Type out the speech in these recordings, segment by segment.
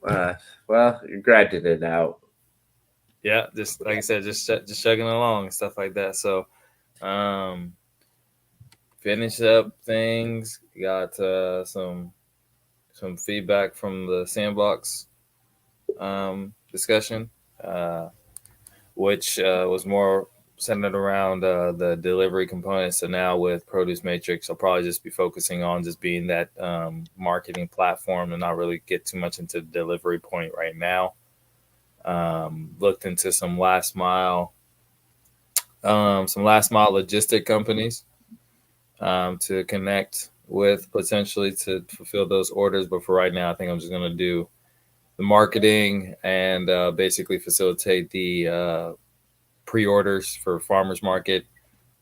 Uh, well, you're grinding it out. Yeah, just like I said, just chugging along and stuff like that. So, um, finish up things. Got some feedback from the sandbox discussion, uh, which was more centered around the delivery components. So now with Produce Matrix, I'll probably just be focusing on just being that marketing platform and not really get too much into the delivery point right now. Looked into some last mile logistic companies to connect with potentially to fulfill those orders. But for right now, I think I'm just going to do the marketing and basically facilitate the pre-orders for farmers market,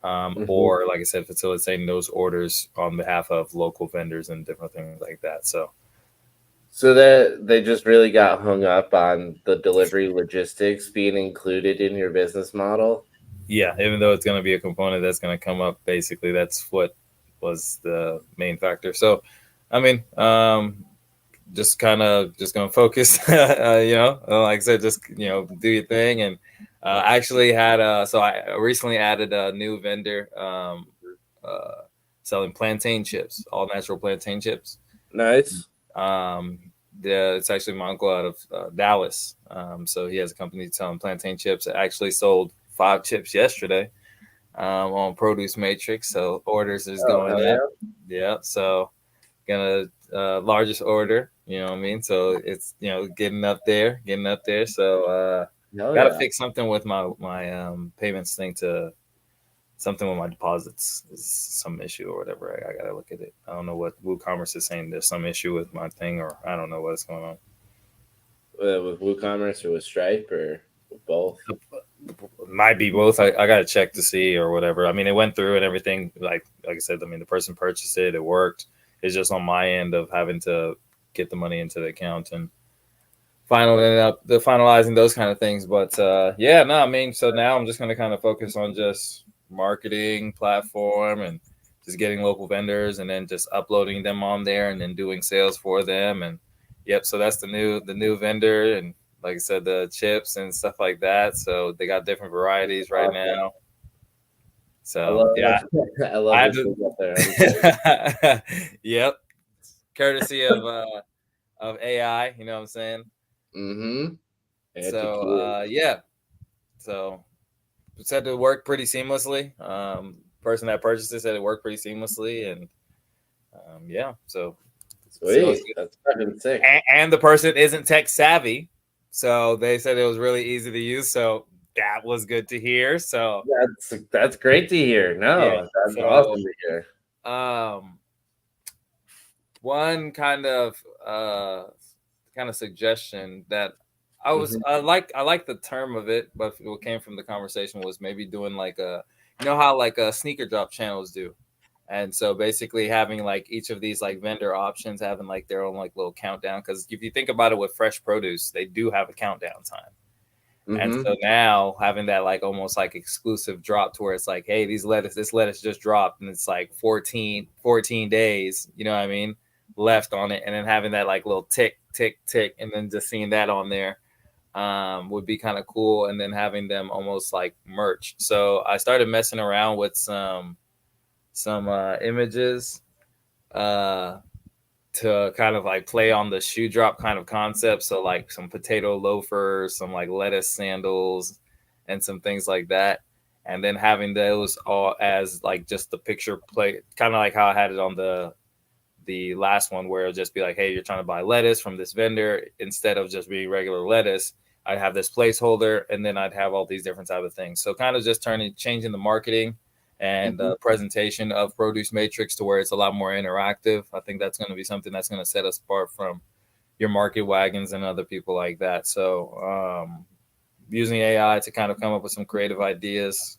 Hmm. or like I said, facilitating those orders on behalf of local vendors and different things like that. So So that they just really got hung up on the delivery logistics being included in your business model. yeah, even though it's going to be a component that's going to come up, basically that's what was the main factor. So, I mean, just kind of just gonna focus, like I said, just do your thing. And I actually had so I recently added a new vendor uh, selling plantain chips, all natural plantain chips. Nice. Um, yeah, it's actually my uncle out of Dallas. So he has a company selling plantain chips. I actually sold 5 chips yesterday on Produce Matrix. So orders is Oh, going hell up. yeah. Yeah. So gonna largest order. You know what I mean? So it's getting up there. So Hell got to yeah. fix something with my payments thing to something with my deposits is some issue or whatever. I gotta look at it. I don't know what WooCommerce is saying. There's some issue with my thing, or I don't know what's going on. With WooCommerce or with Stripe or with both. Might be both. I gotta check to see or whatever. I mean, it went through and everything. Like I said, I mean, the person purchased it. It worked. It's just on my end of having to get the money into the account and finalizing those kind of things. But yeah, no, I mean, so now I'm just gonna kind of focus on just marketing platform and just getting local vendors and then just uploading them on there and then doing sales for them. And yep, so that's the new vendor. And like I said, the chips and stuff like that. So they got different varieties right Awesome. now. I So love yeah, I love I had this thing up there. I'm excited. to. Yep, courtesy of AI. You know what I'm saying? Mm-hmm. So Educate. yeah, so it said it worked pretty seamlessly. Person that purchased it said it worked pretty seamlessly, and yeah, so sales Sweet. That's fucking sick. and the person isn't tech savvy, so they said it was really easy to use. So that was good to hear. So That's great to hear. yeah, No, that's so awesome to hear. um, one kind of suggestion that Hmm. I like the term of it, but what came from the conversation was maybe doing like how like sneaker drop channels do. And so basically having like each of these like vendor options having like their own like little countdown, because if you think about it with fresh produce, they do have a countdown time. And Hmm. so now having that like almost like exclusive drop to where it's like, hey, this lettuce just dropped and it's like 14 days, you know what I mean, left on it. And then having that like little tick, tick, tick, and then just seeing that on there would be kind of cool. And then having them almost like merch. So I started messing around with some images uh to kind of like play on the shoe drop kind of concept. So like some potato loafers, some like lettuce sandals, and some things like that. And then having those all as like just the picture play, kind of like how I had it on the last one, where it'll just be like, hey, you're trying to buy lettuce from this vendor, instead of just being regular lettuce. I'd have this placeholder, and then I'd have all these different type of things. So kind of just changing the marketing and Hmm. presentation of Produce Matrix to where it's a lot more interactive. I think that's going to be something that's going to set us apart from your market wagons and other people like that. So using AI to kind of come up with some creative ideas,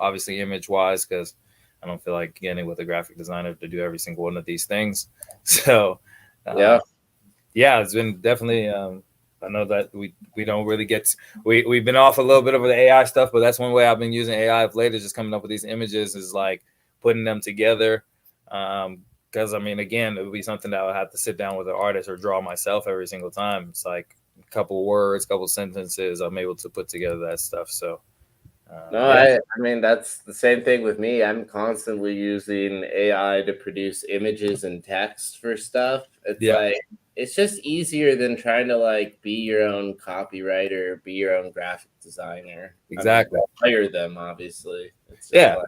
obviously image wise, because I don't feel like getting with a graphic designer to do every single one of these things. So uh, Yeah. yeah, it's been definitely. I know that we don't really get we've been off a little bit of the AI stuff, but that's one way I've been using AI of late, is just coming up with these images, is like putting them together, um, because I mean, again, it would be something that I would have to sit down with an artist or draw myself every single time. It's like a couple words, couple sentences. I'm able to put together that stuff. So No, yeah, I mean that's the same thing with me. I'm constantly using AI to produce images and text for stuff. It's yeah, like it's just easier than trying to like be your own copywriter, be your own graphic designer. I mean, exactly. hire them obviously. It's just Yeah, like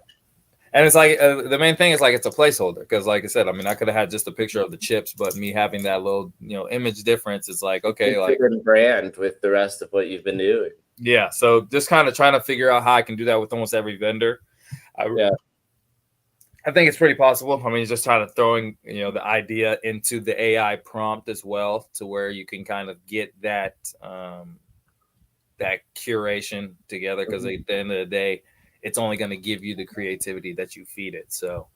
and it's like the main thing is like it's a placeholder because, like I said, I mean, I could have had just a picture of the chips, but me having that little image difference is like okay, keeps it like in brand with the rest of what you've been doing. yeah. So just kind of trying to figure out how I can do that with almost every vendor. I Yeah, I think it's pretty possible. I mean, just trying to throwing the idea into the AI prompt as well, to where you can kind of get that curation together. Because mhm. at the end of the day, it's only going to give you the creativity that you feed it. So,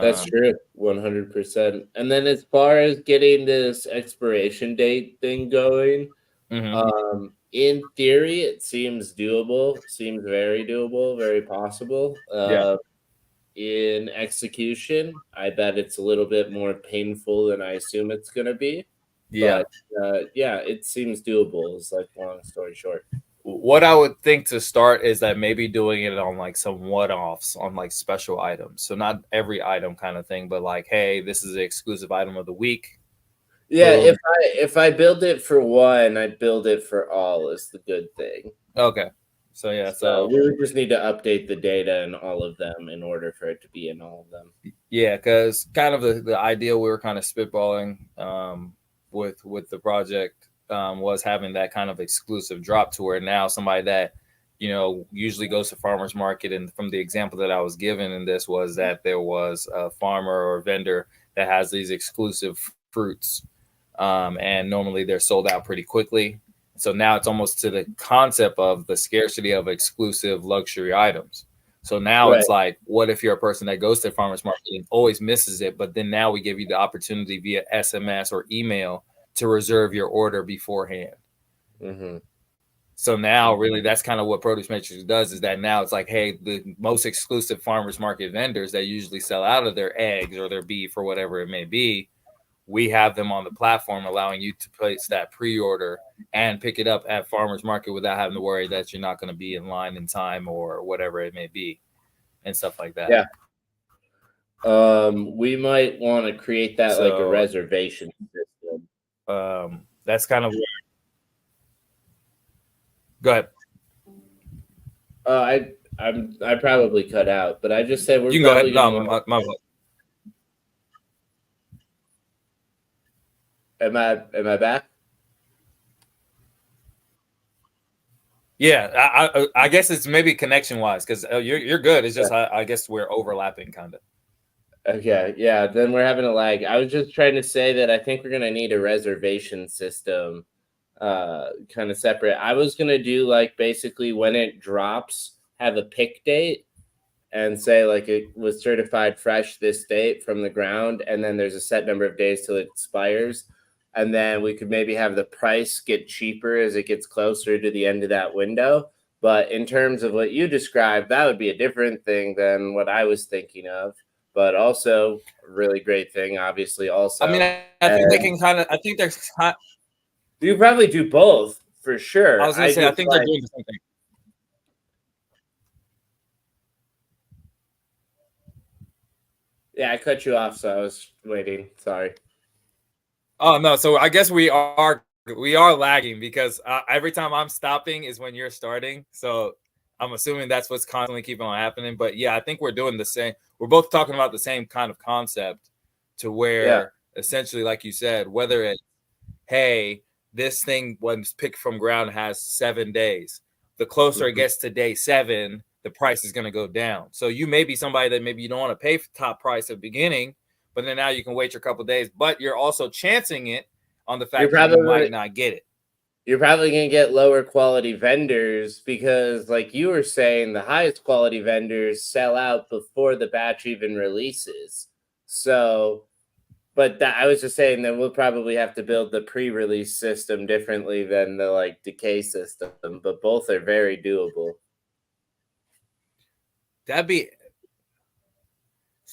That's um, true, 100%. And then as far as getting this expiration date thing going, mhm. in theory, it seems doable, seems very doable, very possible. Yeah, In execution, I bet it's a little bit more painful than I assume it's going to be. yeah. But yeah, it seems doable, is like long story short. What I would think to start is that maybe doing it on like some one-offs on like special items. So not every item kind of thing, but like, hey, this is the exclusive item of the week. Yeah, Boom. if I build it for one, I build it for all is the good thing. Okay. So yeah, So so we would just need to update the data in all of them in order for it to be in all of them. yeah, because kind of the idea we were kind of spitballing with the project was having that kind of exclusive drop to where now somebody that usually goes to farmers market, and from the example that I was given in this was that there was a farmer or vendor that has these exclusive fruits, and normally they're sold out pretty quickly. So now it's almost to the concept of the scarcity of exclusive luxury items. So now Right. it's like, what if you're a person that goes to the farmers market and always misses it? But then now we give you the opportunity via SMS or email to reserve your order beforehand. Hmm. So now really that's kind of what Produce Matrix does, is that now it's like, hey, the most exclusive farmers market vendors that usually sell out of their eggs or their beef or whatever it may be, we have them on the platform, allowing you to place that pre-order and pick it up at farmers market without having to worry that you're not going to be in line in time or whatever it may be, and stuff like that. Yeah. We might want to create that like a So reservation system. that's kind of go ahead. I probably cut out, but I just said we're You can go probably ahead. gonna No, want. my Am I back? yeah. I guess it's maybe connection wise because you're good. It's Yeah. just I guess we're overlapping kind of. Okay, yeah, then we're having a lag. I was just trying to say that I think we're gonna need a reservation system, kind of separate. I was gonna do like basically when it drops, have a pick date and say like it was certified fresh this date from the ground, and then there's a set number of days till it expires, and then we could maybe have the price get cheaper as it gets closer to the end of that window. But in terms of what you described, that would be a different thing than what I was thinking of, but also a really great thing, obviously, I mean, also. I think they And can kind of. I think there's. I you probably do both for sure. was gonna I say I just think they're like, doing the same thing. yeah, I cut you off, so I was waiting. Sorry. Oh no, so I guess we are lagging because every time I'm stopping is when you're starting. So I'm assuming that's what's constantly keeping on happening. But yeah, I think we're doing the same. We're both talking about the same kind of concept, to Yeah. where essentially, like you said, whether it's hey, this thing was picked from ground has 7 days. The closer it Mhm. gets to day 7, the price is going to go down. So you may be somebody that maybe you don't want to pay for top price at the beginning, but then now you can wait your couple days. But you're also chancing it on the You're fact that you probably might not get it. you're probably going to get lower quality vendors because like you were saying the highest quality vendors sell out before the batch even releases. So, but that I was just saying that we'll probably have to build the pre-release system differently than the like decay system, but both are very doable. That'd be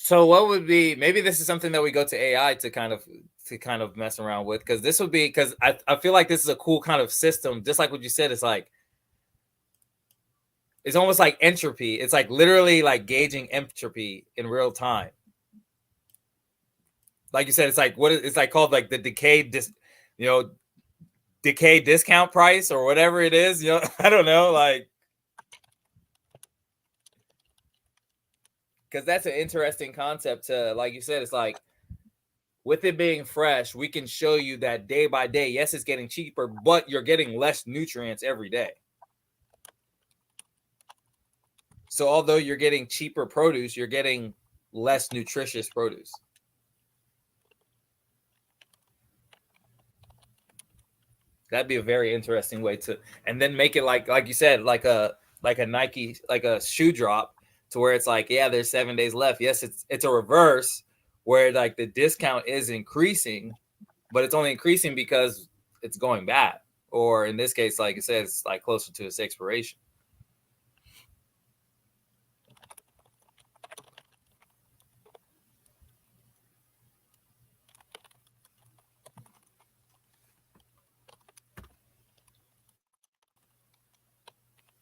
So what would be, maybe this is something that we go to AI to kind of mess around with, because this would be, because I feel like this is a cool kind of system, just like what you said. It's like, it's almost like entropy. It's like literally like gauging entropy in real time. Like you said, it's like it's like called like the decay discount price or whatever it is. I don't know, like, because that's an interesting concept to, like you said, it's like, with it being fresh, we can show you that day by day, yes, it's getting cheaper, but you're getting less nutrients every day. So although you're getting cheaper produce, you're getting less nutritious produce. That'd be a very interesting way to, and then make it like you said, like a Nike, like a shoe drop, to where it's like, yeah, there's 7 days left. Yes, it's a reverse where like the discount is increasing, but it's only increasing because it's going bad. Or in this case, like it says, it's like closer to its expiration.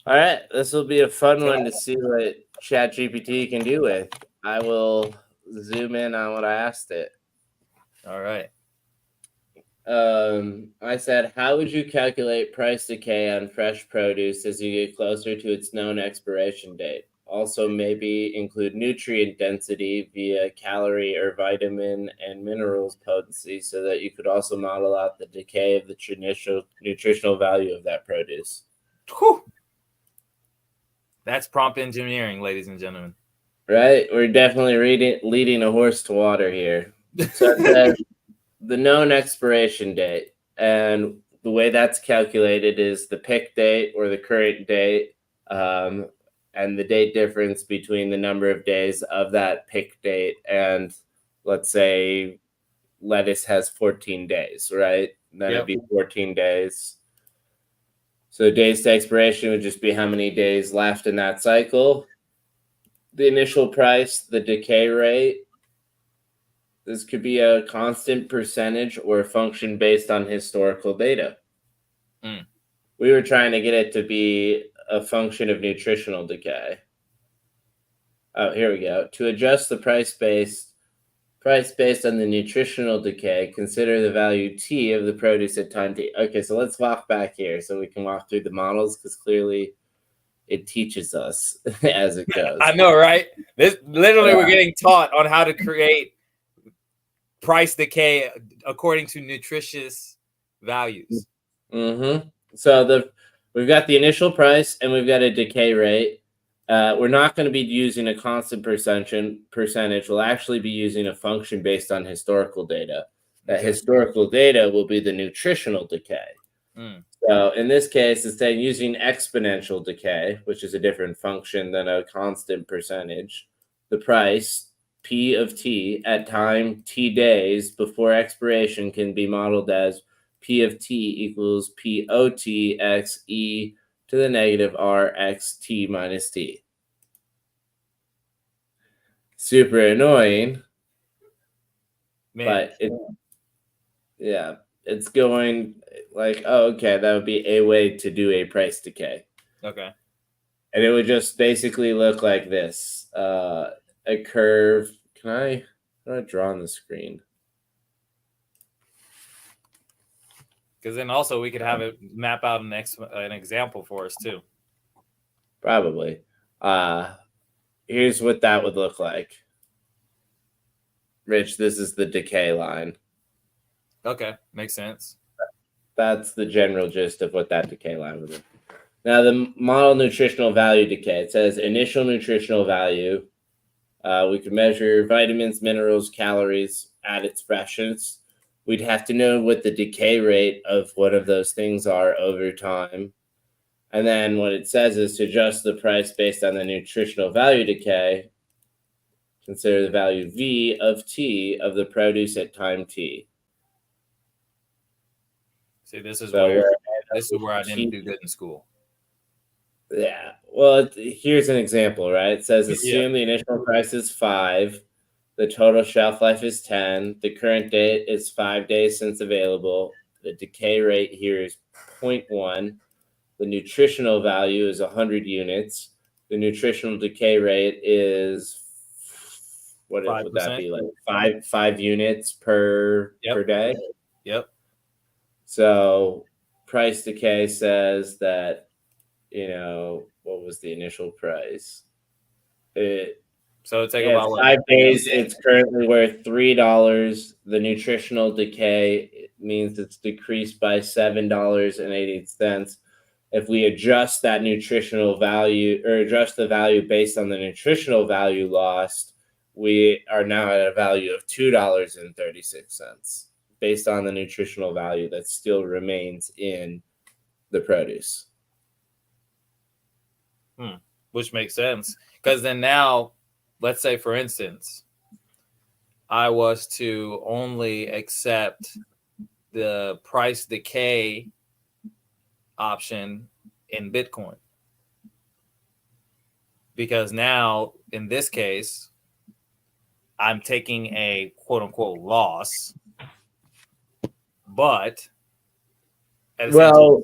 All right, this will be a fun one to see what ChatGPT can do with. I will zoom in on what I asked it. All right. I said, how would you calculate price decay on fresh produce as you get closer to its known expiration date? Also, maybe include nutrient density via calorie or vitamin and minerals potency so that you could also model out the decay of the nutritional value of that produce. Whew. That's prompt engineering, ladies and gentlemen. Right? We're definitely leading a horse to water here. So it says the known expiration date, and the way that's calculated is the pick date or the current date, and the date difference between the number of days of that pick date. And let's say lettuce has 14 days, right? Then it'd be 14 days. So days to expiration would just be how many days left in that cycle. The initial price, the decay rate. This could be a constant percentage or a function based on historical data. We were trying to get it to be a function of nutritional decay. Oh, here we go. To adjust the price based on the nutritional decay, consider the value T of the produce at time T. Okay, so let's walk back here so we can walk through the models, because clearly it teaches us as it goes. I know, right? This literally, we're getting taught on how to create price decay according to nutritious values. Mm-hmm. So we've got the initial price and we've got a decay rate. We're not going to be using a constant percentage. We'll actually be using a function based on historical data. That historical data will be the nutritional decay. So in this case, instead of using exponential decay, which is a different function than a constant percentage, the price P of T at time T days before expiration can be modeled as P of T equals P O T x E to the negative R x T minus T. Super annoying, but it's going like, oh, okay, that would be a way to do a price decay. Okay. And it would just basically look like this. A curve. How do I draw on the screen? Because then also we could have it map out an example for us too. Probably. Here's what that would look like. Rich, this is the decay line. Okay, makes sense. That's the general gist of what that decay line would be. Now, the model nutritional value decay, it says initial nutritional value. We could measure vitamins, minerals, calories at its freshness. We'd have to know what the decay rate of one of those things are over time. And then what it says is to adjust the price based on the nutritional value decay. Consider the value V of T of the produce at time T. See, this is where I didn't do good in school. Yeah. Well, here's an example, right? It says assume the initial price is 5. The total shelf life is 10. The current date is 5 days since available. The decay rate here is 0.1. The nutritional value is 100 units. The nutritional decay rate is, what would that 5%. be, like five units per day? Yep. So price decay says that, what was the initial price? So it's like Yeah, about 5 days. It's currently worth $3. The nutritional decay means it's decreased by $7.80. If we adjust that nutritional value, or adjust the value based on the nutritional value lost, we are now at a value of $2.36 based on the nutritional value that still remains in the produce. Which makes sense, because then now, let's say for instance, I was to only accept the price decay option in Bitcoin, because now in this case I'm taking a quote unquote loss, but well,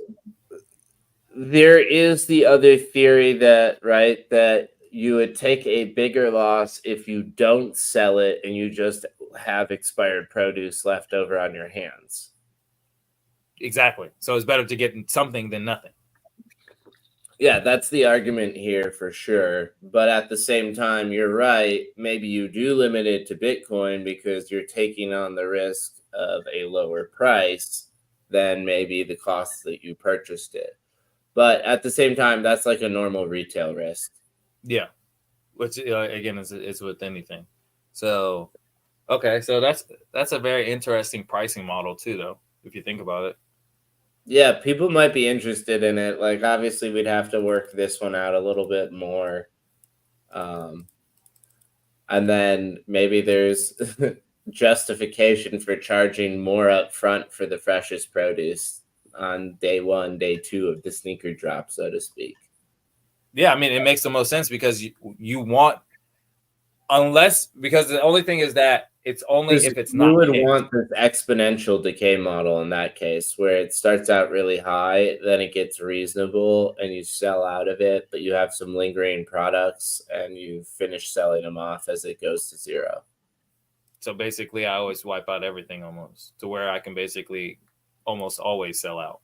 there is the other theory that you would take a bigger loss if you don't sell it and you just have expired produce left over on your hands. Exactly. So it's better to get something than nothing. Yeah, that's the argument here for sure. But at the same time, you're right. Maybe you do limit it to Bitcoin because you're taking on the risk of a lower price than maybe the cost that you purchased it. But at the same time, that's like a normal retail risk. Yeah. Which again is with anything. So, okay. So that's a very interesting pricing model too, though, if you think about it. Yeah, people might be interested in it. Like, obviously, we'd have to work this one out a little bit more. And then maybe there's justification for charging more upfront for the freshest produce on day 1, day 2 of the sneaker drop, so to speak. Yeah, I mean, it makes the most sense because you want, because the only thing is that it's only if it's not. You would want this exponential decay model in that case, where it starts out really high, then it gets reasonable, and you sell out of it, but you have some lingering products, and you finish selling them off as it goes to zero. So basically, I always wipe out everything almost to where I can basically almost always sell out.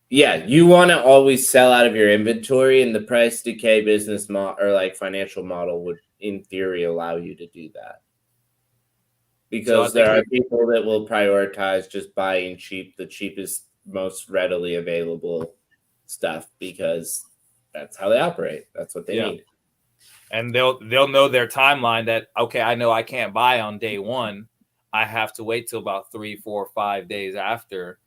Yeah, you want to always sell out of your inventory, and the price decay business model or like financial model would, in theory, allow you to do that. Because there are people that will prioritize just buying the cheapest, most readily available stuff because that's how they operate. That's what they need. And they'll know their timeline that, okay, I know I can't buy on day 1. I have to wait till about 3, 4, 5 days after.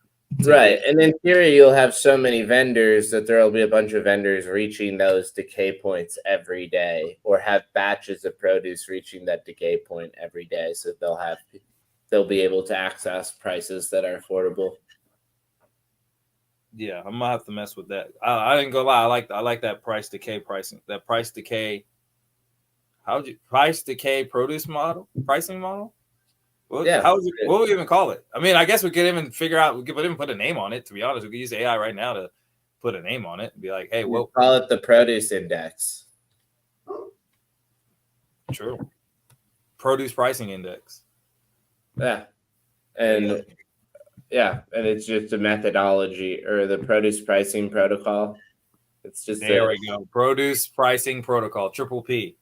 Right. And in theory, you'll have so many vendors that there'll be a bunch of vendors reaching those decay points every day, or have batches of produce reaching that decay point every day. So they'll be able to access prices that are affordable. Yeah, I'm gonna have to mess with that. I didn't go lie. I like that price decay pricing. That price decay. Price decay produce model pricing model? What would we even call it? I mean, I guess we could even figure out. We could even put a name on it. To be honest, we could use AI right now to put a name on it and be like, "Hey, we'll call it the produce index." True. Produce pricing index. Yeah, and it's just a methodology, or the produce pricing protocol. It's just there we go. Produce pricing protocol, triple P.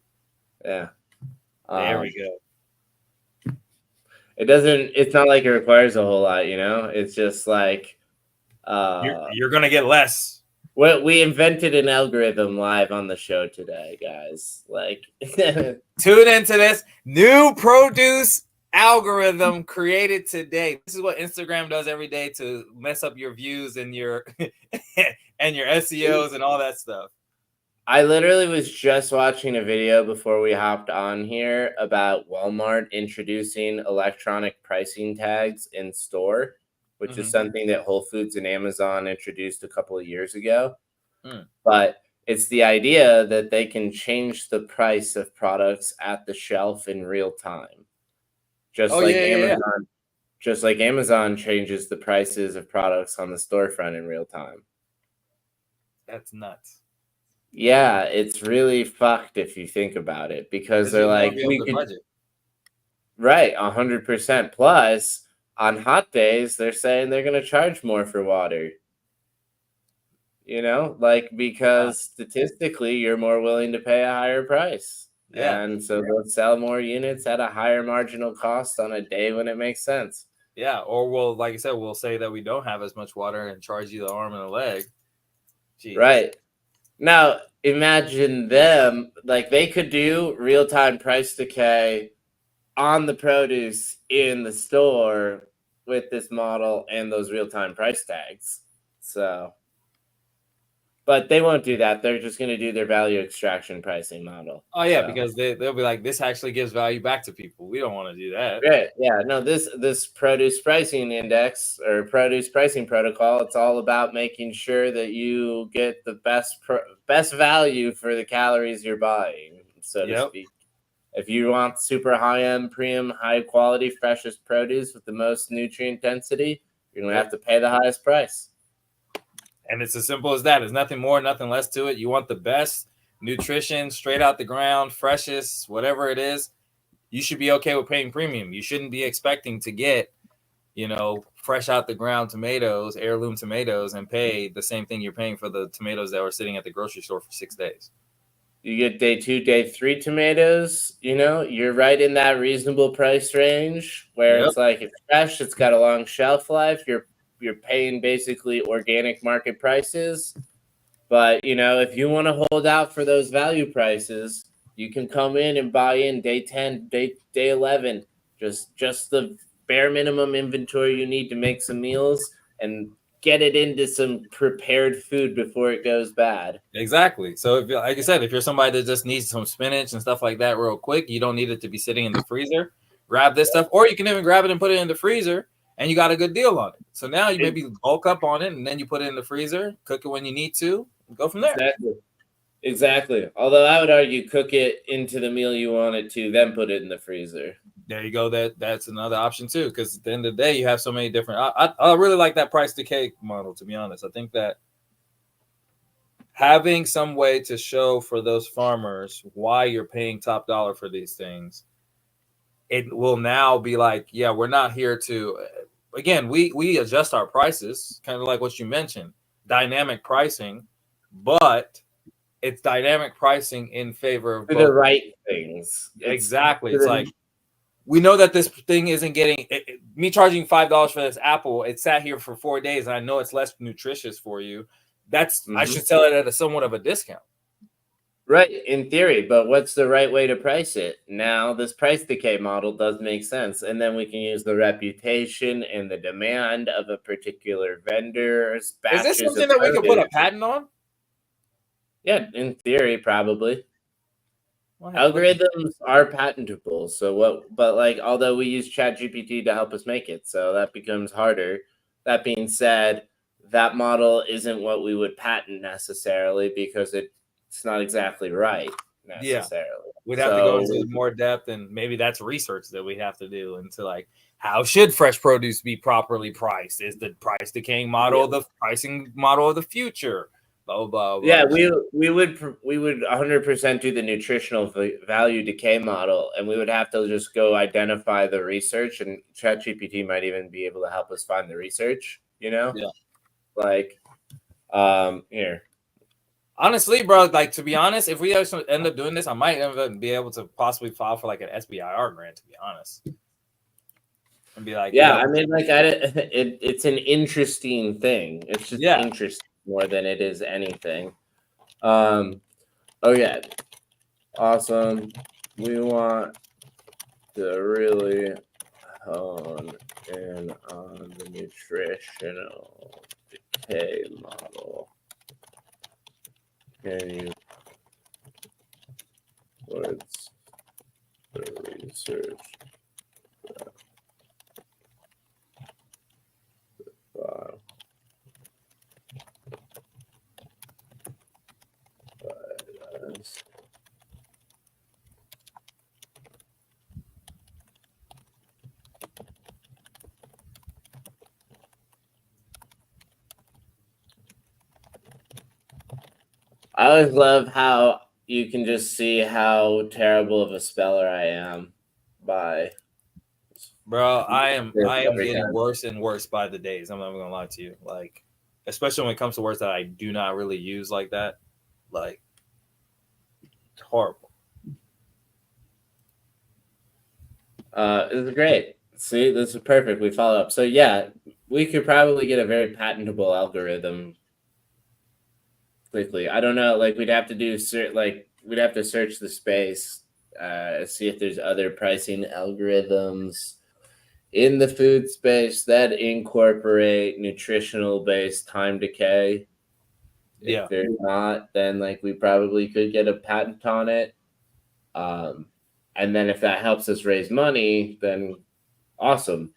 Yeah. There we go. It's not like it requires a whole lot, It's just like you're gonna get less. Well, we invented an algorithm live on the show today, guys. Like tune into this new produce algorithm created today. This is what Instagram does every day to mess up your views and your and your SEOs and all that stuff. I literally was just watching a video before we hopped on here about Walmart introducing electronic pricing tags in store, which is something that Whole Foods and Amazon introduced a couple of years ago. But it's the idea that they can change the price of products at the shelf in real time. Just Oh like yeah. Amazon changes the prices of products on the storefront in real time. That's nuts. Yeah, it's really fucked if you think about it, because Because they're you'll never like, be able we to could, budget. right, 100%. Plus, on hot days, they're saying they're going to charge more for water. Like, Uh, because statistically, you're more willing to pay a higher price. yeah, And so they'll sell more units at a higher marginal cost on a day when it makes sense. yeah. Or we'll, like you said, we'll say that we don't have as much water and charge you the arm and the leg. Jesus. Right. Now, imagine them, like, they could do real time price decay on the produce in the store with this model and those real time price tags. So, but they won't do that. They're just going to do their value extraction pricing model. Oh yeah, So. because they'll be like, this actually gives value back to people. We don't want to do that. Right. Yeah. No, this produce pricing index or produce pricing protocol, it's all about making sure that you get the best value for the calories you're buying, so to Yep. speak. If you want super high end, premium, high quality, freshest produce with the most nutrient density, you're gonna have to pay the highest price. And it's as simple as that. There's nothing more, nothing less to it. You want the best nutrition, straight out the ground, freshest, whatever it is. You should be okay with paying premium. You shouldn't be expecting to get, fresh out the ground tomatoes, heirloom tomatoes, and pay the same thing you're paying for the tomatoes that were sitting at the grocery store for 6 days. You get day 2, day 3 tomatoes, you're right in that reasonable price range where Yep. it's like, it's fresh, it's got a long shelf life. You're paying basically organic market prices. But if you want to hold out for those value prices, you can come in and buy in day 10, day 11, just the bare minimum inventory you need to make some meals and get it into some prepared food before it goes bad. Exactly. So, if like I said, if you're somebody that just needs some spinach and stuff like that real quick, you don't need it to be sitting in the freezer. Grab this stuff, or you can even grab it and put it in the freezer, and you got a good deal on it. So now you maybe bulk up on it, and then you put it in the freezer, cook it when you need to, and go from there. Exactly. Although I would argue, cook it into the meal you want it to, then put it in the freezer. There you go. That's another option too, because at the end of the day, you have so many different. I really like that price decay model. To be honest, I think that having some way to show for those farmers why you're paying top dollar for these things, it will now be like, yeah, we're not here to. Again, we adjust our prices, kind of like what you mentioned, dynamic pricing, but it's dynamic pricing in favor of For the both. right things. Exactly. It's like, we know that this thing isn't getting me charging $5 for this apple. It sat here for 4 days, and I know it's less nutritious for you. I should sell it at somewhat of a discount. Right, in theory, but what's the right way to price it? Now, this price decay model does make sense, and then we can use the reputation and the demand of a particular vendor's Is this batches something of that we could put a produce. patent on? Yeah, in theory, probably. Well, Algorithms are patentable, but like, although we use ChatGPT to help us make it, so that becomes harder. That being said, that model isn't what we would patent necessarily, because it's not exactly right necessarily. We'd have to go into more depth, and maybe that's research that we have to do into, like, how should fresh produce be properly priced? Is the price decaying model the pricing model of the future? Blah, blah, blah. Yeah, we would 100% do the nutritional value decay model, and we would have to just go identify the research, and ChatGPT might even be able to help us find the research. Yeah. Like, here. Honestly, bro, like, to be honest, if we end up doing this, I might be able to possibly file for like an SBIR grant, to be honest. And be like, yeah, I mean, like, it's an interesting thing. It's just interesting more than it is anything. Okay. Awesome. We want to really hone in on the nutritional decay model. Can you what's the research that the file provides? I always love how you can just see how terrible of a speller I am by Bro, I am every getting time. worse and worse by the days. I'm not even gonna lie to you. Like, especially when it comes to words that I do not really use like that. Like, it's horrible. This is great. See, this is perfect. We follow up. So yeah, we could probably get a very patentable algorithm quickly. I don't know. Like we'd have to we'd have to search the space, see if there's other pricing algorithms in the food space that incorporate nutritional based time decay. If Yeah. there's not, then like we probably could get a patent on it. Um, and then if that helps us raise money, then awesome.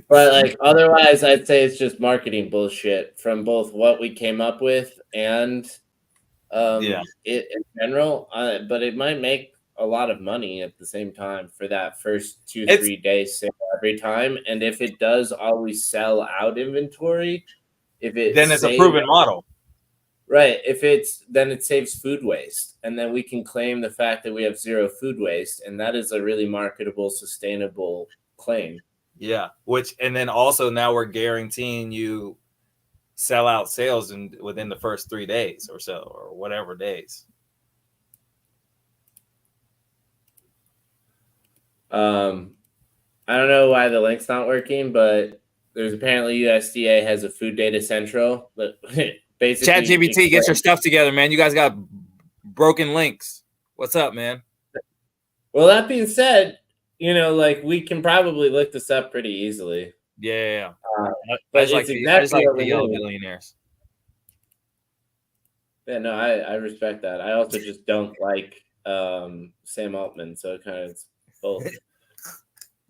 But like otherwise, I'd say it's just marketing bullshit from both what we came up with and Yeah. it in general. But it might make a lot of money at the same time for that first two It's 3 day sale every time. And if it does always sell out inventory, if it then it's a saves proven model. right, if it's then it saves food waste, and then we can claim the fact that we have zero food waste, and that is a really marketable, sustainable claim. Yeah. Which and then also now we're guaranteeing you sell out sales within the first 3 days or so, or whatever days. Um, I don't know why the link's not working, but there's apparently USDA has a food data central that basically ChatGPT, get your explains. stuff together, man. You guys got broken links. What's up, man? Well, that being said, like we can probably look this up pretty easily. Yeah. Uh, I but just like it's the I just exactly like what the we yellow need. billionaires. Yeah, no, I respect that. I also just don't like Sam Altman, so it kind of it's both.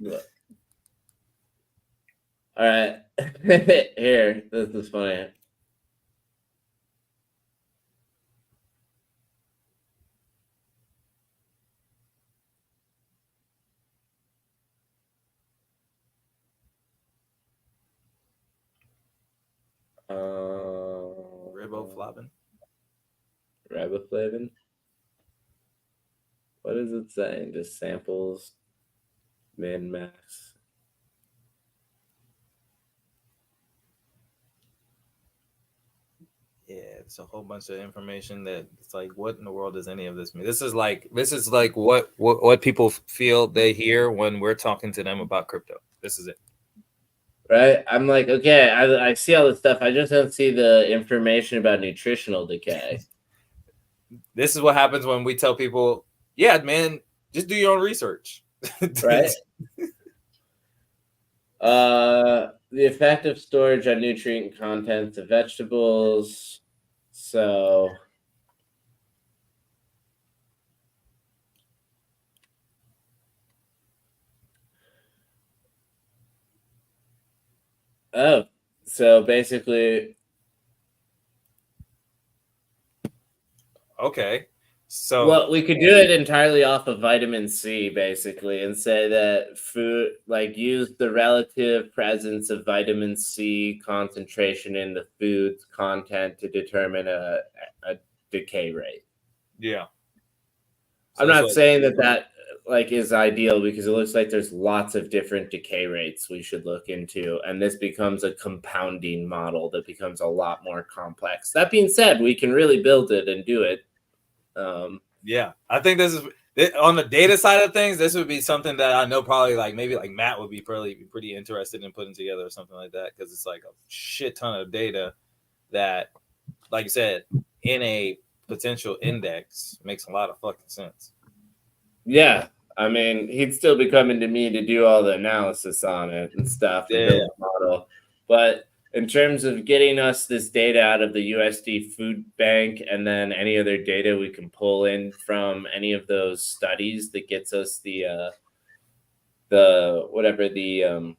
Look. All right, here. This is funny. Riboflavin. Riboflavin. What is it saying? Just samples, min max. Yeah, it's a whole bunch of information that it's like, what in the world does any of this mean? This is like what people feel they hear when we're talking to them about crypto. This is it. Right? I'm like, okay, I see all this stuff. I just don't see the information about nutritional decay. This is what happens when we tell people, yeah, man, just do your own research. Right? The effective storage on nutrient contents of vegetables. So oh, so basically Okay. So well, we could do it entirely off of vitamin C, basically, and say that food, like, use the relative presence of vitamin C concentration in the food's content to determine a decay rate. yeah. So I'm that's not what saying that like is ideal because it looks like there's lots of different decay rates we should look into, and this becomes a compounding model that becomes a lot more complex. That being said, we can really build it and do it. yeah. I think this is on the data side of things, this would be something that I know probably like maybe like Matt would be pretty interested in putting together or something like that because it's like a shit ton of data that, like you said, in a potential index makes a lot of fucking sense. Yeah, I mean, he'd still be coming to me to do all the analysis on it and stuff and Yeah. build a model. But in terms of getting us this data out of the USD food bank and then any other data we can pull in from any of those studies that gets us the whatever the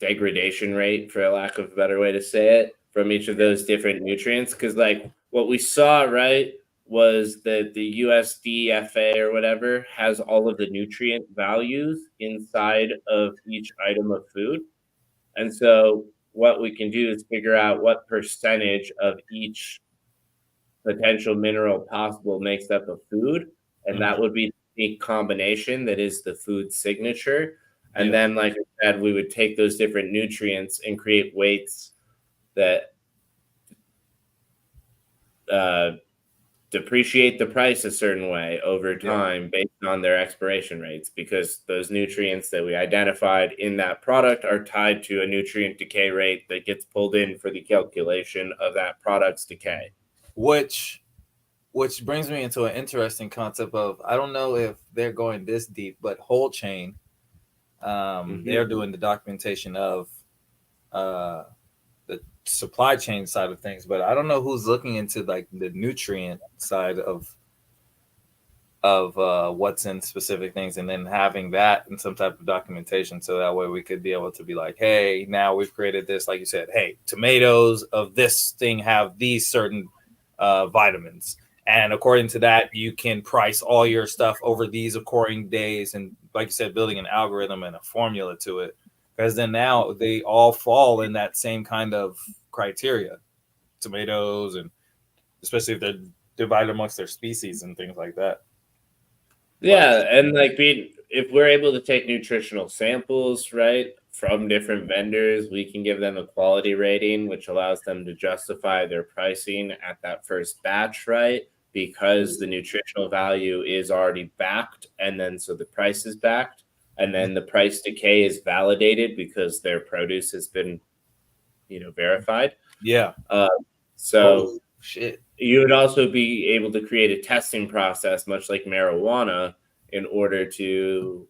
degradation rate, for a lack of a better way to say it, from each of those different nutrients. Because like what we saw, right, was that the USDFA or whatever has all of the nutrient values inside of each item of food. And so what we can do is figure out what percentage of each potential mineral possible makes up a food, and that would be the combination that is the food signature. And Yeah. then, like I said, we would take those different nutrients and create weights that uh, depreciate the price a certain way over Yeah. time based on their expiration rates, because those nutrients that we identified in that product are tied to a nutrient decay rate that gets pulled in for the calculation of that product's decay. Which brings me into an interesting concept of, I don't know if they're going this deep, but whole chain, they're doing the documentation of uh, the supply chain side of things, but I don't know who's looking into like the nutrient side of what's in specific things, and then having that in some type of documentation, so that way we could be able to be like, hey, now we've created this, like you said, hey, tomatoes of this thing have these certain vitamins, and according to that you can price all your stuff over these according days, and like you said, building an algorithm and a formula to it, because then now they all fall in that same kind of criteria, tomatoes, and especially if they're divided amongst their species and things like that. Yeah, and like if we're able to take nutritional samples, right, from different vendors, we can give them a quality rating, which allows them to justify their pricing at that first batch, right? Because the nutritional value is already backed, and then so the price is backed, and then the price decay is validated because their produce has been, verified. Yeah. So Shit. you would also be able to create a testing process, much like marijuana, in order to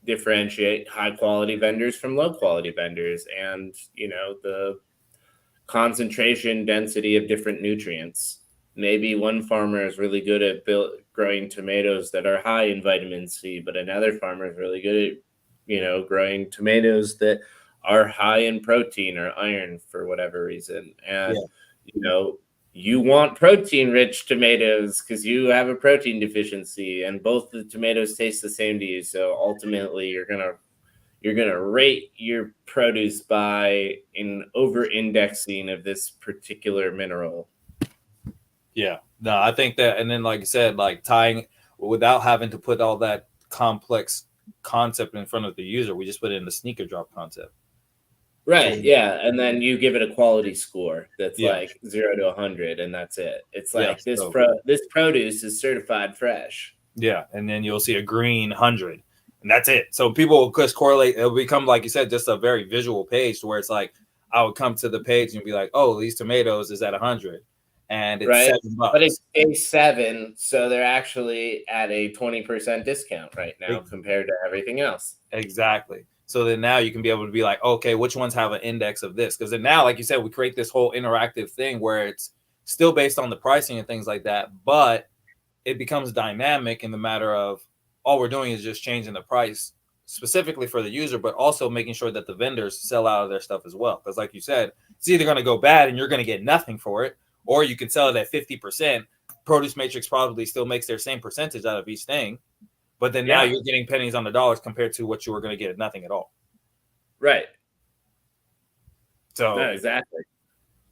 differentiate high quality vendors from low quality vendors, and the concentration density of different nutrients. Maybe one farmer is really good at growing tomatoes that are high in vitamin C, but another farmer is really good at growing tomatoes that are high in protein or iron for whatever reason. And you want protein rich tomatoes because you have a protein deficiency, and both the tomatoes taste the same to you. So ultimately you're gonna rate your produce by an over indexing of this particular mineral. Yeah. No, I think that, and then like you said, like tying without having to put all that complex concept in front of the user, we just put it in the sneaker drop concept. Right. Yeah. And then you give it a quality score that's Yeah. like 0 to 100, and that's it. It's Yeah. like this So, this produce is certified fresh. yeah. And then you'll see a green 100, and that's it. So people will just correlate. It'll become, like you said, just a very visual page to where it's like, I would come to the page and be like, oh, these tomatoes is at 100, and it's Right. $7. But it's day 7, so they're actually at a 20% discount right now compared to everything else. Exactly. So then now you can be able to be like, okay, which ones have an index of this? Because then now, like you said, we create this whole interactive thing where it's still based on the pricing and things like that, but it becomes dynamic in the matter of all we're doing is just changing the price specifically for the user, but also making sure that the vendors sell out of their stuff as well. Because like you said, it's either going to go bad and you're going to get nothing for it, or you can sell it at 50%. Produce Matrix probably still makes their same percentage out of each thing. But then now you're getting pennies on the dollars compared to what you were going to get at nothing at all. Right. So no, exactly.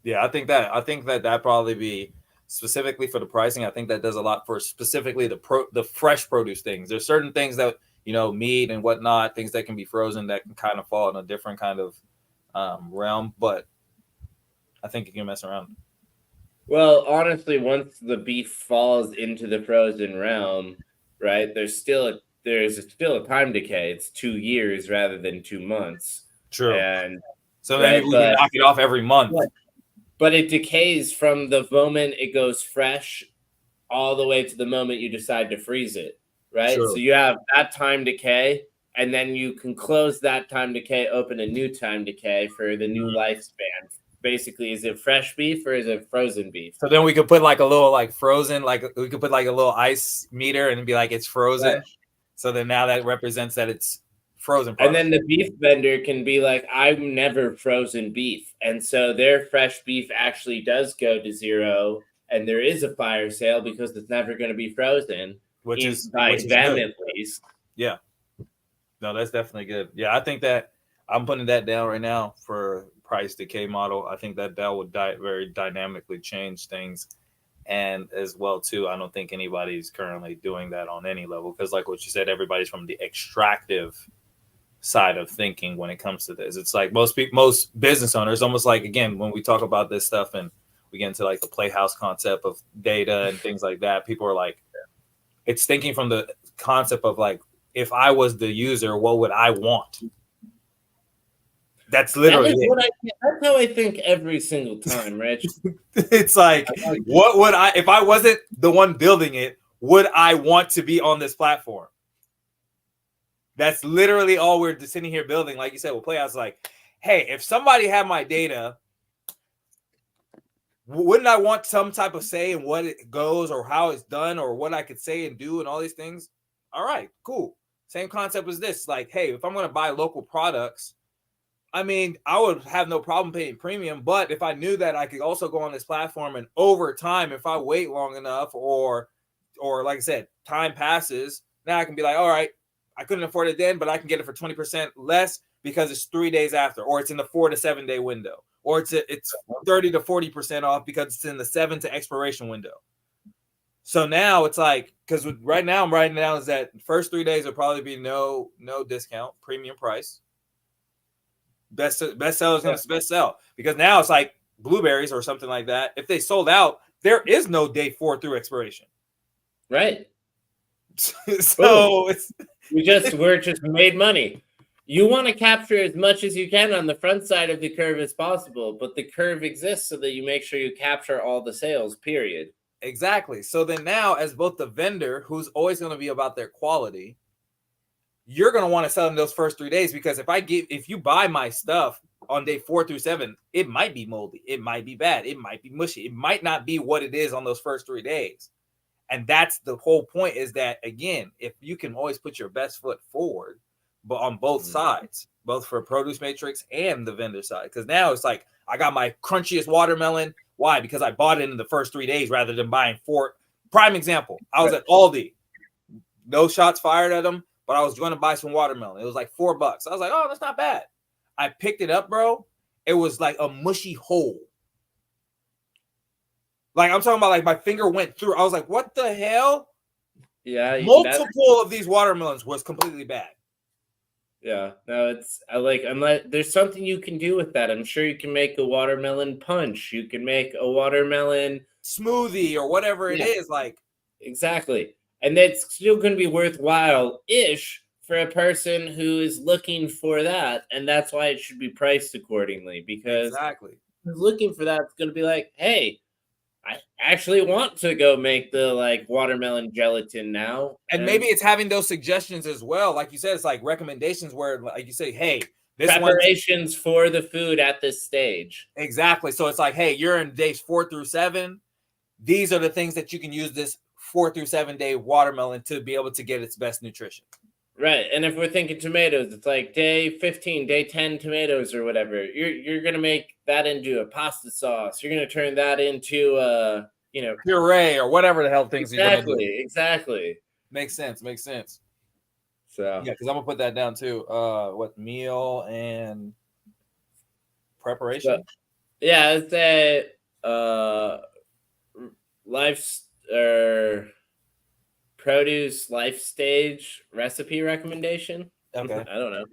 Yeah, I think that probably be specifically for the pricing. I think that does a lot for specifically the fresh produce things. There's certain things that, meat and whatnot, things that can be frozen that can kind of fall in a different kind of realm. But I think you can mess around. Well, honestly, once the beef falls into the frozen realm, right, there's still a time decay. It's 2 years rather than 2 months. True. And so maybe we can knock it off every month. But it decays from the moment it goes fresh all the way to the moment you decide to freeze it, right? True. So you have that time decay, and then you can close that time decay, open a new time decay for the new lifespan. Basically, is it fresh beef or is it frozen beef? So then we could put like a little like frozen, like we could put like a little ice meter and be like it's frozen. Right. So then now that represents that it's frozen product. And then the beef vendor can be like, I'm never frozen beef. And so their fresh beef actually does go to 0, and there is a fire sale because it's never going to be frozen, which is them at least. Yeah. No, that's definitely good. Yeah, I think that I'm putting that down right now for price decay model. I think that would very dynamically change things. And as well too, I don't think anybody's currently doing that on any level, because like what you said, everybody's from the extractive side of thinking when it comes to this. It's like most business owners, almost like, again, when we talk about this stuff and we get into like the playhouse concept of data and things like that, people are like, it's thinking from the concept of like, if I was the user, what would I want? That's literally that's how I think every single time, Rich. It's like, what would I, if I wasn't the one building it, would I want to be on this platform? That's literally all we're just sitting here building. Like you said, we'll play out. It's like, hey, if somebody had my data, wouldn't I want some type of say in what it goes or how it's done or what I could say and do and all these things? All right, cool. Same concept as this. Like, hey, if I'm going to buy local products, I mean, I would have no problem paying premium, but if I knew that I could also go on this platform and over time, if I wait long enough or like I said, time passes, now I can be like, all right, I couldn't afford it then, but I can get it for 20% less because it's 3 days after, or it's in the 4 to 7 day window, or it's 30 to 40% off because it's in the 7 to expiration window. So now it's like, because right now I'm writing down is that first 3 days will probably be no discount, premium price. Best seller is going to best sell, because now it's like blueberries or something like that. If they sold out, there is no day 4 through expiration. Right. So we're just made money. You want to capture as much as you can on the front side of the curve as possible, but the curve exists so that you make sure you capture all the sales, period. Exactly. So then now, as both the vendor, who's always going to be about their quality, you're going to want to sell in those first 3 days, because if you buy my stuff on day 4 through 7, it might be moldy, it might be bad, it might be mushy, it might not be what it is on those first 3 days. And that's the whole point, is that, again, if you can always put your best foot forward, but on both sides, both for produce matrix and the vendor side, because now it's like, I got my crunchiest watermelon. Why? Because I bought it in the first 3 days rather than buying 4. Prime example, I was at Aldi, no shots fired at them, but I was going to buy some watermelon. It was like $4. I was like, oh, that's not bad. I picked it up, bro. It was like a mushy hole. Like, I'm talking about, like, my finger went through. I was like, what the hell? Yeah. Multiple of these watermelons was completely bad. Yeah. No, there's something you can do with that. I'm sure you can make a watermelon punch. You can make a watermelon smoothie or whatever it is. Like, exactly. And that's still going to be worthwhile-ish for a person who is looking for that. And that's why it should be priced accordingly, because exactly, who's looking for that, it's going to be like, hey, I actually want to go make the like watermelon gelatin now. And maybe it's having those suggestions as well. Like you said, it's like recommendations where, like you say, hey, this preparations for the food at this stage. Exactly. So it's like, hey, you're in days 4 through 7. These are the things that you can use this 4 through 7 day watermelon to be able to get its best nutrition. Right. And if we're thinking tomatoes, it's like day 15, day 10 tomatoes or whatever. You're going to make that into a pasta sauce. You're going to turn that into puree or whatever the hell things you're going to do. Exactly. Makes sense. So yeah, because I'm going to put that down too. What meal and preparation? It's a produce life stage recipe recommendation. Okay. I don't know.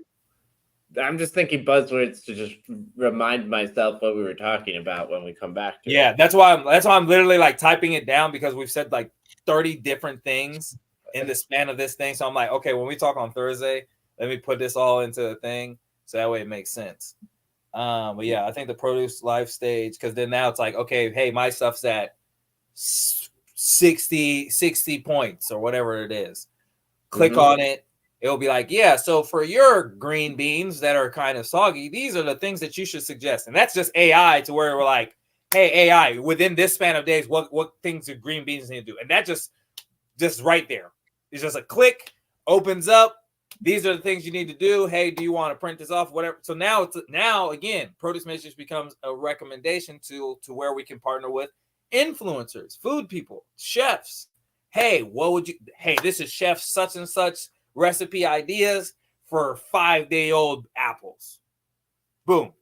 I'm just thinking buzzwords to just remind myself what we were talking about when we come back to it. That's why I'm literally like typing it down, because we've said like 30 different things in the span of this thing. So I'm like, okay, when we talk on Thursday, let me put this all into a thing so that way it makes sense. But yeah, I think the produce life stage, because then now it's like, okay, hey, my stuff's at 60 points or whatever it is. Click on it. It'll be like, yeah, so for your green beans that are kind of soggy, these are the things that you should suggest. And that's just AI, to where we're like, hey, AI, within this span of days, what things do green beans need to do? And that just right there. It's just a click, opens up. These are the things you need to do. Hey, do you want to print this off? Whatever. So now again, Produce Matrix becomes a recommendation to where we can partner with influencers, food people, chefs. Hey, this is chef such and such recipe ideas for 5-day-old apples. Boom.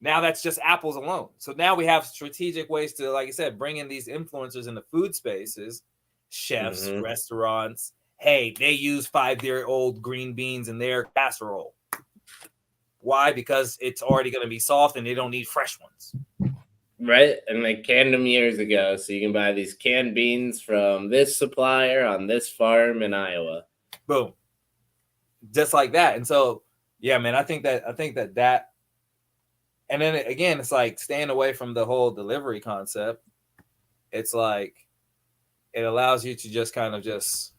Now that's just apples alone. So now we have strategic ways to, like I said, bring in these influencers in the food spaces, chefs, restaurants. Hey, they use 5-year-old green beans in their casserole. Why? Because it's already going to be soft and they don't need fresh ones. Right. And they canned them years ago. So you can buy these canned beans from this supplier on this farm in Iowa. Boom. Just like that. And so, yeah, man, I think that, and then again, it's like staying away from the whole delivery concept. It's like, it allows you to just kind of just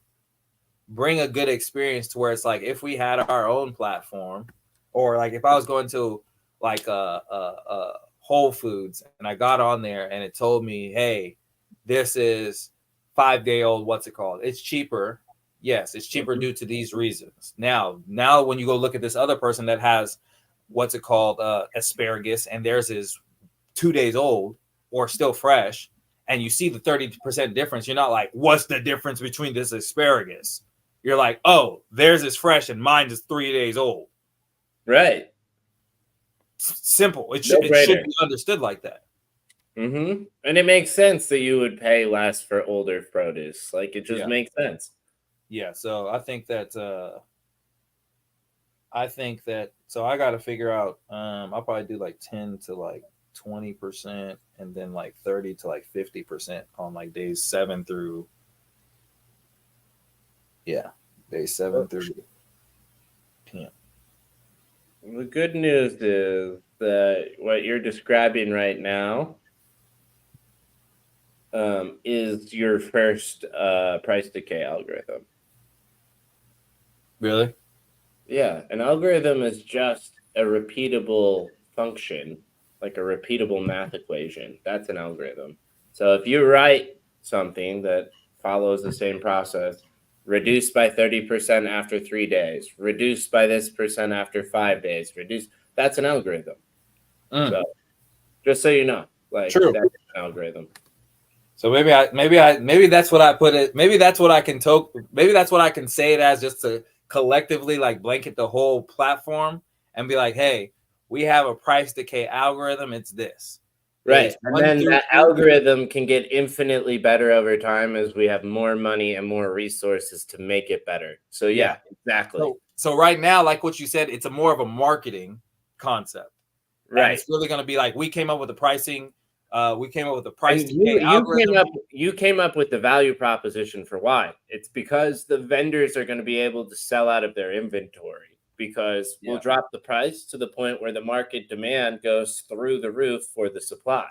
bring a good experience to where it's like, if we had our own platform, or like if I was going to like a Whole Foods and I got on there and it told me, hey, this is 5-day-old, what's it called? It's cheaper. Yes, it's cheaper due to these reasons. Now when you go look at this other person that has, what's it called, asparagus, and theirs is 2 days old or still fresh, and you see the 30% difference, you're not like, what's the difference between this asparagus? You're like, oh, theirs is fresh and mine is 3 days old. Right. Simple. It should be understood like that. And it makes sense that you would pay less for older produce. Like, it just makes sense. Yeah. So I think that so I got to figure out, I'll probably do like 10 to like 20% and then like 30 to like 50% on like days 7 through days 7 through 10. The good news is that what you're describing right now is your first price decay algorithm. Really? Yeah, an algorithm is just a repeatable function, like a repeatable math equation. That's an algorithm. So if you write something that follows the same process, reduced by 30% after 3 days, reduced by this percent after 5 days, that's an algorithm. So just so you know, like, true, that's an algorithm. So maybe that's what I put it. Maybe that's what I can maybe that's what I can say it as, just to collectively like blanket the whole platform and be like, hey, we have a price decay algorithm. It's this. Right. And then that algorithm can get infinitely better over time as we have more money and more resources to make it better. So yeah. Exactly. So right now, like what you said, it's more of a marketing concept. Right. And it's really going to be like, we came up with the pricing. We came up with the price decay algorithm. You came up with the value proposition for why. It's because the vendors are going to be able to sell out of their inventory, because we'll drop the price to the point where the market demand goes through the roof for the supply.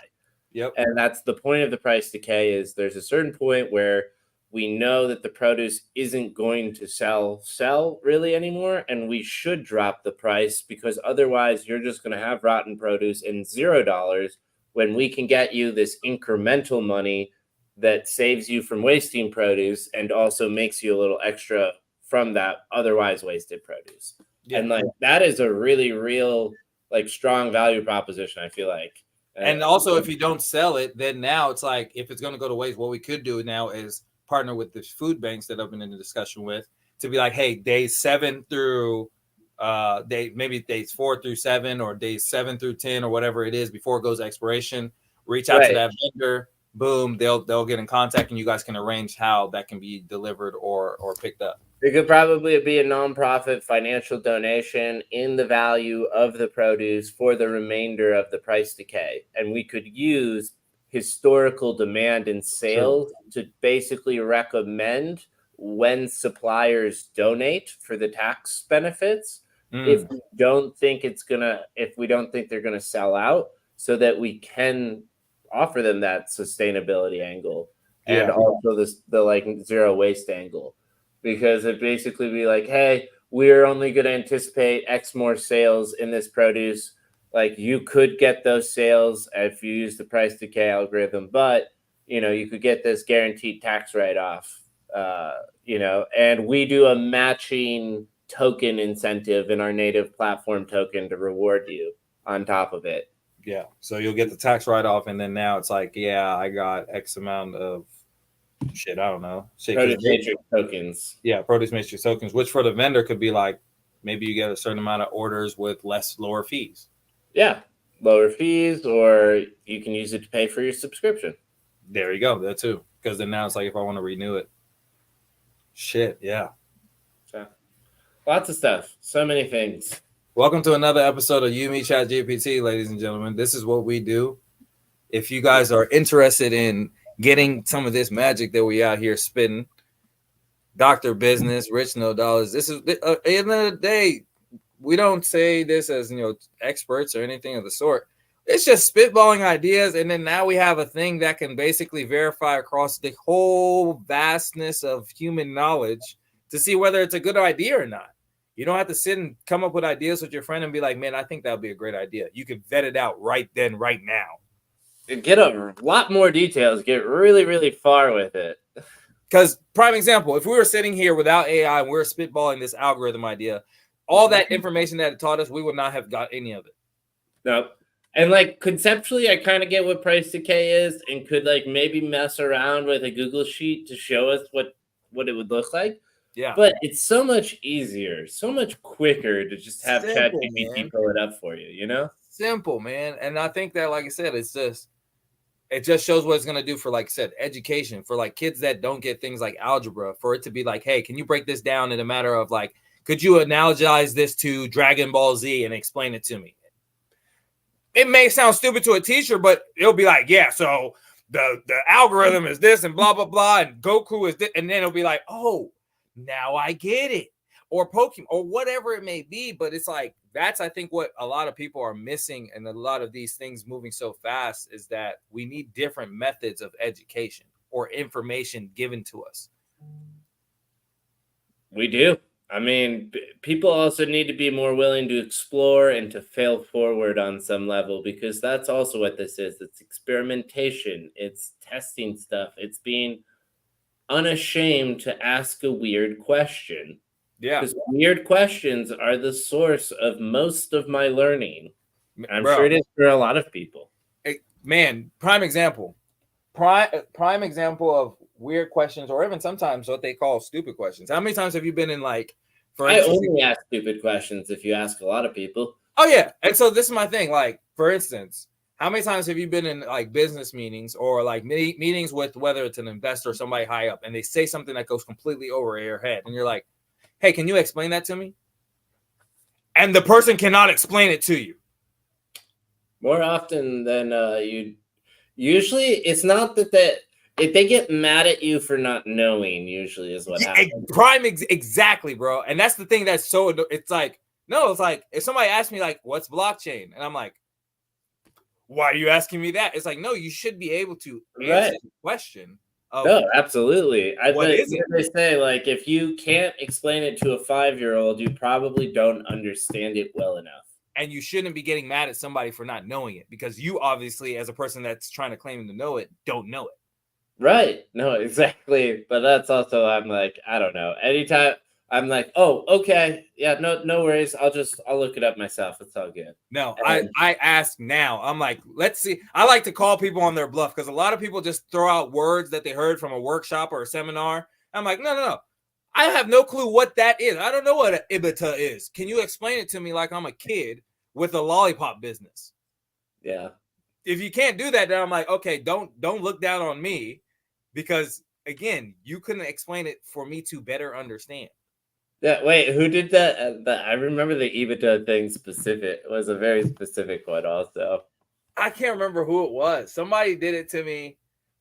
Yep. And that's the point of the price decay, is there's a certain point where we know that the produce isn't going to sell really anymore, and we should drop the price, because otherwise you're just going to have rotten produce and $0, when we can get you this incremental money that saves you from wasting produce and also makes you a little extra from that otherwise wasted produce. Yeah. And like, that is a really real, like, strong value proposition, I feel like. And also, if you don't sell it, then now it's like, if it's going to go to waste, what we could do now is partner with the food banks that I've been in the discussion with, to be like, hey, days 7 through maybe days 4 through 7, or days 7 through 10, or whatever it is, before it goes to expiration, reach out to that vendor. Boom, they'll get in contact, and you guys can arrange how that can be delivered or picked up. It could probably be a nonprofit financial donation in the value of the produce for the remainder of the price decay. And we could use historical demand and sales to basically recommend when suppliers donate for the tax benefits. If we don't think they're going to sell out, so that we can offer them that sustainability angle and also the like zero waste angle. Because it basically be like, hey, we're only going to anticipate X more sales in this produce. Like, you could get those sales if you use the price decay algorithm, but, you could get this guaranteed tax write-off, and we do a matching token incentive in our native platform token to reward you on top of it. Yeah. So you'll get the tax write-off, and then now it's like, I got X amount of I don't know. Produce matrix tokens. Yeah, produce matrix tokens, which for the vendor could be like, maybe you get a certain amount of orders with lower fees. Yeah. lower fees, or you can use it to pay for your subscription. There you go. That too. Because then now it's like if I want to renew it. Shit, yeah. So, lots of stuff. So many things. Welcome to another episode of You Me ChatGPT, ladies and gentlemen. This is what we do. If you guys are interested in getting some of this magic that we out here spitting, Dr. Business, Rich No Dollars. This is at the end of the day, we don't say this as experts or anything of the sort. It's just spitballing ideas, and then now we have a thing that can basically verify across the whole vastness of human knowledge to see whether it's a good idea or not. You don't have to sit and come up with ideas with your friend and be like, man, I think that would be a great idea. You can vet it out right then, right now. Get a lot more details. Get really, really far with it. Because, prime example, if we were sitting here without AI and we were spitballing this algorithm idea, all that information that it taught us, we would not have got any of it. Nope. And like conceptually, I kind of get what price decay is, and could like maybe mess around with a Google sheet to show us what it would look like. Yeah. But it's so much easier, so much quicker to just have Simple, ChatGPT man. pull it up for you, you know? Simple, man. And I think that, like I said, it just shows what it's going to do for, like I said, education, for like kids that don't get things like algebra, for it to be like, hey, can you break this down in a matter of like, could you analogize this to Dragon Ball Z and explain it to me? It may sound stupid to a teacher, but it'll be like, yeah, so the algorithm is this and blah, blah, blah, and Goku is this. And then it'll be like, oh, now I get it. Or Pokemon, or whatever it may be. But it's like, that's, I think, what a lot of people are missing. And a lot of these things moving so fast is that we need different methods of education or information given to us. We do. I mean, people also need to be more willing to explore and to fail forward on some level, because that's also what this is. It's experimentation. It's testing stuff. It's being unashamed to ask a weird question. Yeah. Because weird questions are the source of most of my learning. I'm sure it is for a lot of people. Man, prime example of weird questions, or even sometimes what they call stupid questions. How many times have you been in, like, for instance, I only ask stupid questions if you ask a lot of people. Oh yeah. And so this is my thing. Like, for instance, how many times have you been in like business meetings or like meetings with whether it's an investor or somebody high up, and they say something that goes completely over your head, and you're like, hey, can you explain that to me? And the person cannot explain it to you. More often than you. Usually, it's not that if they get mad at you for not knowing, usually is what happens. Exactly, bro. And that's the thing that's so, it's like, no, it's like, if somebody asks me, like, what's blockchain? And I'm like, why are you asking me that? It's like, no, you should be able to answer the question. No, absolutely. What is it? They say, like, if you can't explain it to a 5-year-old, you probably don't understand it well enough. And you shouldn't be getting mad at somebody for not knowing it, because you obviously, as a person that's trying to claim to know it, don't know it. Right. No, exactly. But that's also, I'm like, I don't know. Anytime I'm like, oh, okay. Yeah, no worries. I'll look it up myself. It's all good. No, I ask now. I'm like, let's see. I like to call people on their bluff, because a lot of people just throw out words that they heard from a workshop or a seminar. I'm like, no. I have no clue what that is. I don't know what an EBITDA is. Can you explain it to me like I'm a kid with a lollipop business? Yeah. If you can't do that, then I'm like, okay, don't look down on me, because again, you couldn't explain it for me to better understand. Yeah, wait, who did that? I remember the EBITDA thing specific. It was a very specific one also. I can't remember who it was. Somebody did it to me.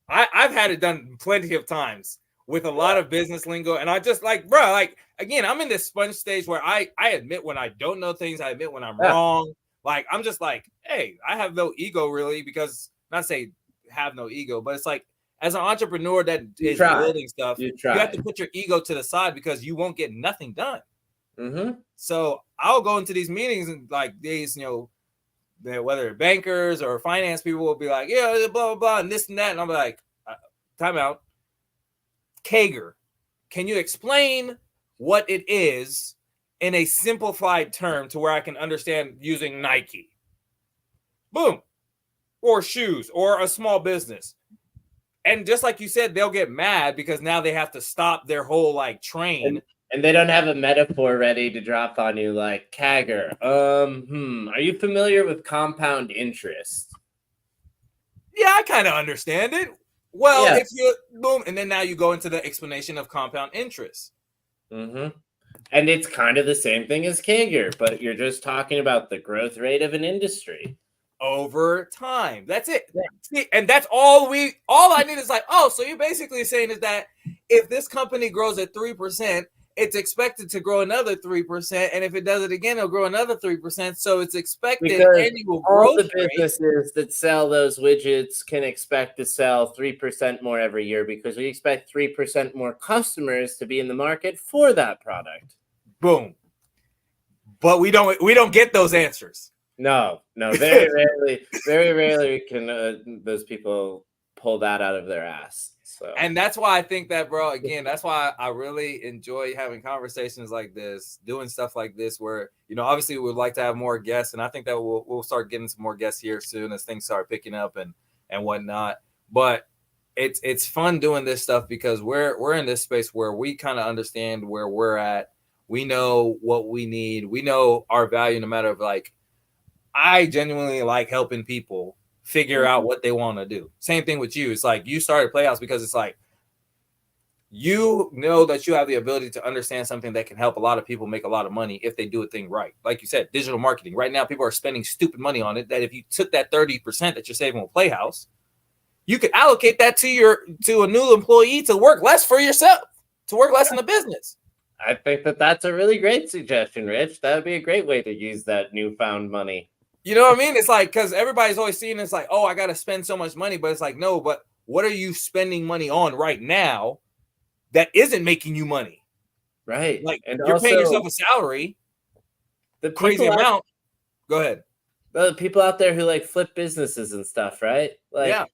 I've had it done plenty of times with a lot of business lingo. And I just like, bro, like, again, I'm in this sponge stage where I admit when I don't know things. I admit when I'm wrong. Like, I'm just like, hey, I have no ego really, because not say have no ego, but it's like, as an entrepreneur that is building stuff, you have to put your ego to the side, because you won't get nothing done. Mm-hmm. So I'll go into these meetings and like these, whether bankers or finance people will be like, yeah, blah, blah, blah, and this and that. And I'm like, time out. Kager, can you explain what it is in a simplified term to where I can understand using Nike? Boom. Or shoes, or a small business. And just like you said, they'll get mad because now they have to stop their whole like train And they don't have a metaphor ready to drop on you like Kagger. Are you familiar with compound interest? Yeah, I kind of understand it. Well, Yeah. if you boom, and then now you go into the explanation of compound interest. Mm-hmm. And it's kind of the same thing as Kagger, but you're just talking about the growth rate of an industry Over time. That's it. Yeah. See, and that's all I need is like, oh, so you're basically saying is that if this company grows at 3%, it's expected to grow another 3%. And if it does it again, it'll grow another 3%. So it's expected because annual all growth the rate. businesses that sell those widgets can expect to sell 3% more every year because we expect 3% more customers to be in the market for that product. Boom. But we don't get those answers. No, very rarely can those people pull that out of their ass. So, and that's why I think that, bro, again, that's why I really enjoy having conversations like this, doing stuff like this, where, you know, obviously we would like to have more guests. And I think that we'll start getting some more guests here soon as things start picking up and whatnot. But it's fun doing this stuff because we're in this space where we kind of understand where we're at. We know what we need. We know our value, no matter of like, I genuinely like helping people figure out what they want to do. Same thing with you. It's like you started Playhouse because it's like you know that you have the ability to understand something that can help a lot of people make a lot of money if they do a thing right. Like you said, digital marketing. Right now, people are spending stupid money on it. That if you took that 30% that you're saving with Playhouse, you could allocate that to a new employee to work less for yourself, to work less in the business. I think that's a really great suggestion, Rich. That would be a great way to use that newfound money. You know what I mean? It's like, because everybody's always seeing it's like, oh, I got to spend so much money. But it's like, no, but what are you spending money on right now that isn't making you money? Right. Like, and you're also, paying yourself a salary, the crazy amount. Go ahead. The people out there who like flip businesses and stuff, right? Like, Yeah.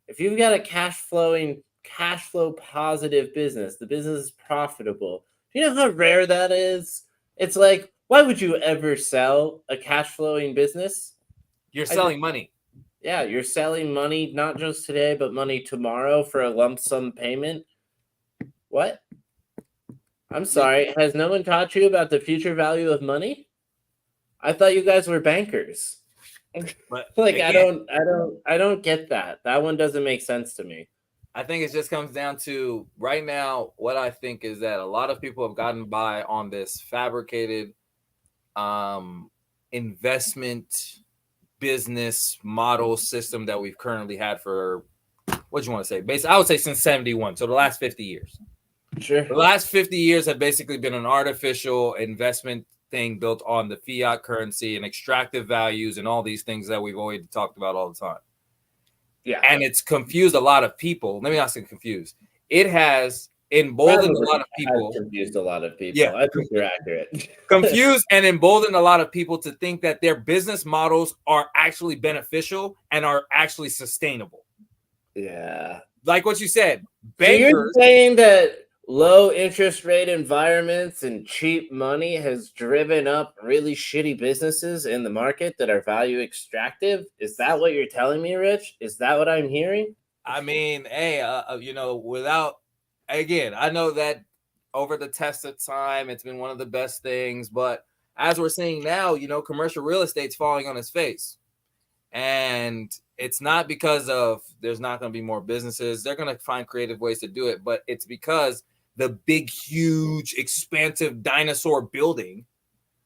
if you've got a cash flow positive business, the business is profitable. Do you know how rare that is? It's like, why would you ever sell a cash flowing business? You're selling money. Yeah, you're selling money, not just today, but money tomorrow for a lump sum payment. What? I'm sorry. Has no one taught you about the future value of money? I thought you guys were bankers. But Like, again, I don't get that. That one doesn't make sense to me. I think it just comes down to right now, what I think is that a lot of people have gotten by on this fabricated investment business model system that we've currently had for, what do you want to say? Basically, I would say since 71. So the last 50 years. Sure. The last 50 years have basically been an artificial investment thing built on the fiat currency and extractive values and all these things that we've always talked about all the time. Yeah. And it's confused a lot of people. Let me not say confused. It has emboldened a lot of people. Confused a lot of people. Yeah. I think you're accurate. Confused and emboldened a lot of people to think that their business models are actually beneficial and are actually sustainable. Yeah. Like what you said, bankers. So you're saying that low interest rate environments and cheap money has driven up really shitty businesses in the market that are value extractive? Is that what you're telling me, Rich? Is that what I'm hearing? I mean, hey, you know, without, again, I know that over the test of time, it's been one of the best things. But as we're seeing now, you know, commercial real estate's falling on its face. And it's not because of there's not going to be more businesses. They're going to find creative ways to do it. But it's because the big, huge, expansive dinosaur building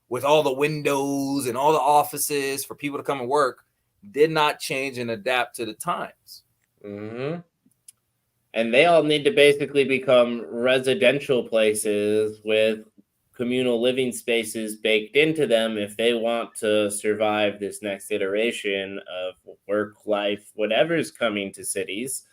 with all the windows and all the offices for people to come and work did not change and adapt to the times. Mm-hmm. And they all need to basically become residential places with communal living spaces baked into them if they want to survive this next iteration of work, life, whatever's coming to cities.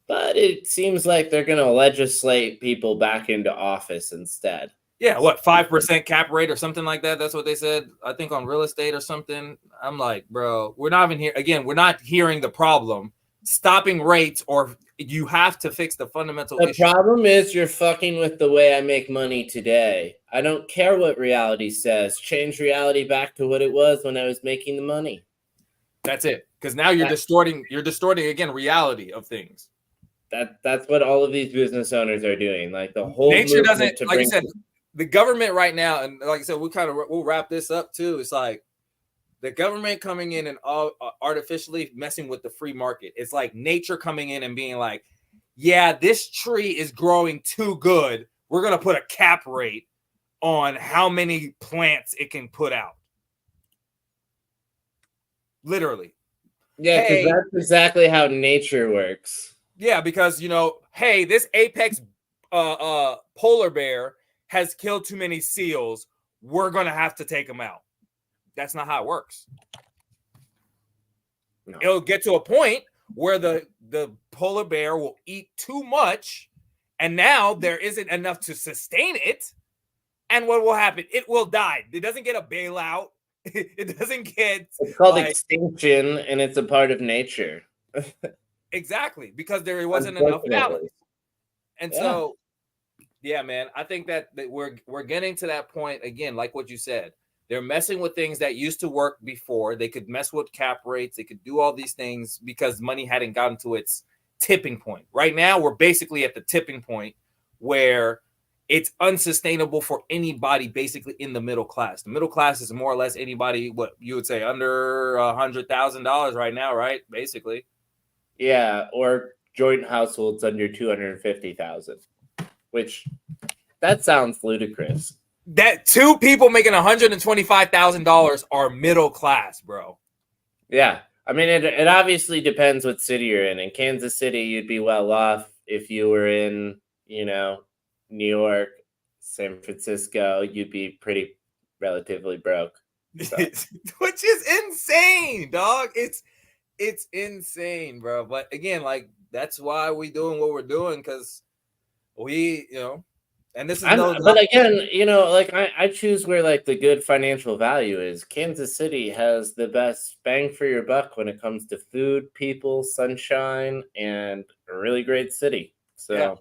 But it seems like they're going to legislate people back into office instead. Yeah, what, 5% cap rate or something like that? That's what they said, I think, on real estate or something. I'm like, bro, we're not even here. Again, we're not hearing the problem. Stopping rates, or you have to fix the fundamental issue. The problem is you're fucking with the way I make money today. I don't care what reality says. Change reality back to what it was when I was making the money. That's it. Because now you're distorting again reality of things. that's what all of these business owners are doing. Like the whole Nature movement doesn't, to like you bring. said, the government right now, and like I said, we'll wrap this up too. It's like the government coming in and artificially messing with the free market. It's like nature coming in and being like, yeah, this tree is growing too good. We're going to put a cap rate on how many plants it can put out. Literally. Yeah, because that's exactly how nature works. Yeah, because, you know, hey, this apex polar bear has killed too many seals. We're going to have to take them out. That's not how it works. No. It'll get to a point where the polar bear will eat too much, and now there isn't enough to sustain it. And what will happen? It will die. It doesn't get a bailout. It doesn't get. It's called extinction, and it's a part of nature. Exactly, because there wasn't enough balance. And so, yeah, man, I think that we're getting to that point again, like what you said. They're messing with things that used to work before. They could mess with cap rates. They could do all these things because money hadn't gotten to its tipping point. Right now, we're basically at the tipping point where it's unsustainable for anybody basically in the middle class. The middle class is more or less anybody, what you would say, under $100,000 right now, right? Basically. Yeah, or joint households under 250,000, which that sounds ludicrous. That two people making $125,000 are middle class, bro. Yeah. I mean, it obviously depends what city you're in. In Kansas City, you'd be well off. If you were in, you know, New York, San Francisco, you'd be pretty relatively broke. So. Which is insane, dog. It's insane, bro. But again, like, that's why we doing what we're doing, because we, you know, and this is but again, you know, like I choose where like the good financial value is. Kansas City has the best bang for your buck when it comes to food, people, sunshine, and a really great city. So yeah.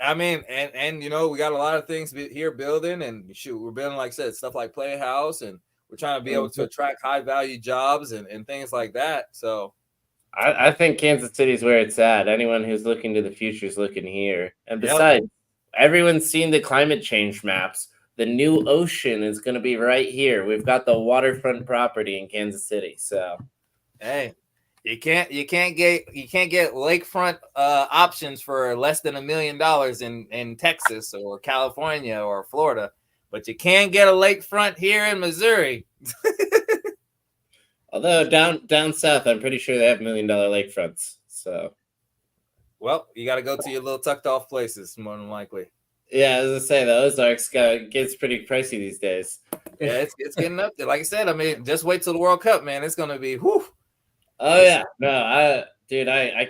I mean, and you know, we got a lot of things here building, and shoot, we're building, like I said, stuff like Playhouse, and we're trying to be able to attract high value jobs and things like that. So I think Kansas City is where it's at. Anyone who's looking to the future is looking here. And besides, everyone's seen the climate change maps. The new ocean is going to be right here. We've got the waterfront property in Kansas City. So, hey, you can't get lakefront options for less than $1 million in Texas or California or Florida, but you can get a lakefront here in Missouri. Although down south, I'm pretty sure they have $1 million lakefronts. So, well, you got to go to your little tucked off places, more than likely. Yeah, as I say, the Ozarks gets pretty pricey these days. Yeah, it's getting up there. Like I said, I mean, just wait till the World Cup, man. It's gonna be whoo. Oh yeah, no, I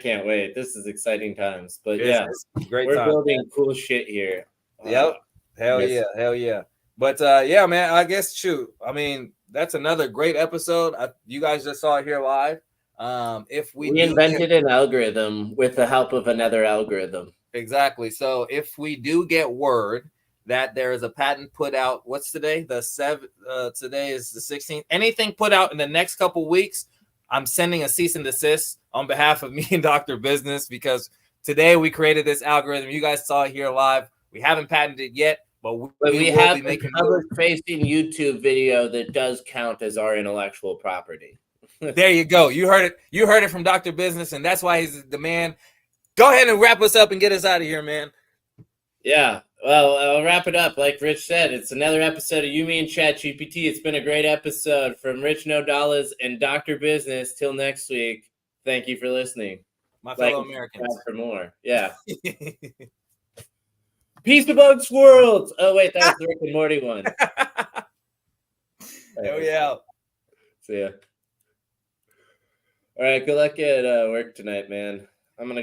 can't wait. This is exciting times. But it's great. We're building cool shit here. Yep. Hell yeah. But yeah, man. I guess I mean, that's another great episode. You guys just saw it here live. If we invented an algorithm with the help of another algorithm. Exactly. So if we do get word that there is a patent put out, what's today? Today is the 16th. Anything put out in the next couple weeks, I'm sending a cease and desist on behalf of me and Dr. Business, because today we created this algorithm. You guys saw it here live. We haven't patented it yet, but we have a public-facing YouTube video that does count as our intellectual property. There you go. You heard it. You heard it from Dr. Business, and that's why he's the man. Go ahead and wrap us up and get us out of here, man. Yeah. Well, I'll wrap it up. Like Rich said, it's another episode of You, Me, and ChatGPT. It's been a great episode from Rich No Dollars and Dr. Business. Till next week. Thank you for listening. My fellow Americans. For more. Yeah. Peace amongst worlds. Oh, wait. That was the Rick and Morty one. Hell yeah. See ya. All right. Good luck at work tonight, man. I'm going to go.